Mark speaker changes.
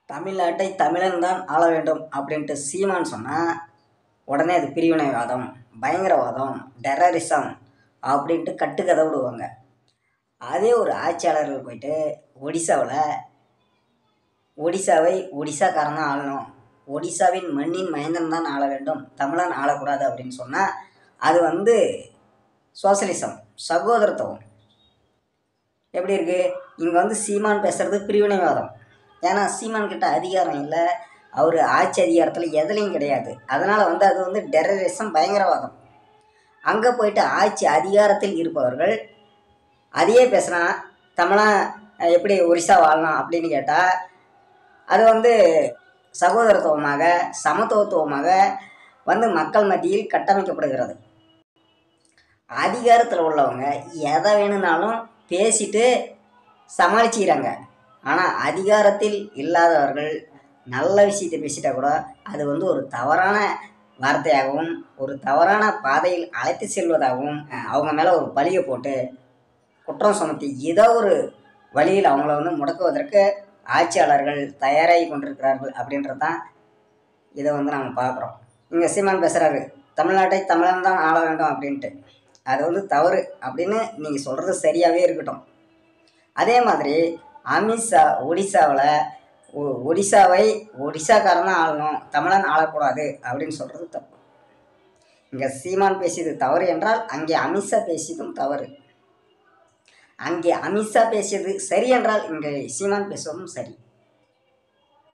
Speaker 1: தமிழ்நாட்டை தமிழன் தான் ஆள வேண்டும் அப்படின்ட்டு சீமான் சொன்னால் உடனே அது பிரிவினைவாதம், பயங்கரவாதம், டெரரிசம் அப்படின்ட்டு கட்டுக்கதை விடுவாங்க. அதே ஒரு ஆட்சியாளர்கள் போயிட்டு ஒடிசாவை ஒடிசாக்காரன் தான் ஆளணும், ஒடிசாவின் மண்ணின் மைந்தன் தான் ஆள வேண்டும், தமிழன் ஆளக்கூடாது அப்படின்னு சொன்னால் அது சோசலிசம், சகோதரத்துவம். எப்படி இருக்குது? இங்கே சீமான் பேசுகிறது பிரிவினைவாதம். ஏன்னா சீமான் கிட்ட அதிகாரம் இல்லை, அவர் ஆட்சி அதிகாரத்தில் எதுலேயும் கிடையாது. அதனால் அது டெரரிசம், பயங்கரவாதம். அங்கே போயிட்டு ஆட்சி அதிகாரத்தில் இருப்பவர்கள் அதையே பேசுனா தமிழன் எப்படி ஒரிசா வாழலாம் அப்படின்னு கேட்டால் அது சகோதரத்துவமாக, சமத்துவத்துவமாக மக்கள் மத்தியில் கட்டமைக்கப்படுகிறது. அதிகாரத்தில் உள்ளவங்க எதை வேணும்னாலும் பேசிட்டு சமாளிச்சுக்கிறாங்க. ஆனால் அதிகாரத்தில் இல்லாதவர்கள் நல்ல விஷயத்தை பேசிட்டா கூட அது ஒரு தவறான வார்த்தையாகவும் ஒரு தவறான பாதையில் அழைத்து செல்வதாகவும் அவங்க மேலே ஒரு பழியை போட்டு குற்றம் சுமத்தி ஏதோ ஒரு வழியில் அவங்கள முடக்குவதற்கு ஆட்சியாளர்கள் தயாராகி கொண்டிருக்கிறார்கள் அப்படின்றது தான் இதை நம்ம பார்க்குறோம். இங்கே சீமான் பேசுகிறாரு, தமிழ்நாட்டை தமிழன் தான் ஆள வேண்டும் அப்படின்ட்டு. அது தவறு அப்படின்னு நீங்கள் சொல்கிறது சரியாகவே இருக்கட்டும். அதே மாதிரி அமித்ஷா ஒடிசாவை ஒடிசாக்காரன் தான் ஆளணும், தமிழன் ஆளக்கூடாது அப்படின்னு சொல்கிறது தப்பு. இங்கே சீமான் பேசியது தவறு என்றால் அங்கே அமித்ஷா பேசியதும் தவறு. அங்கே அமித்ஷா பேசியது சரி என்றால் இங்கே சீமான் பேசுவதும் சரி.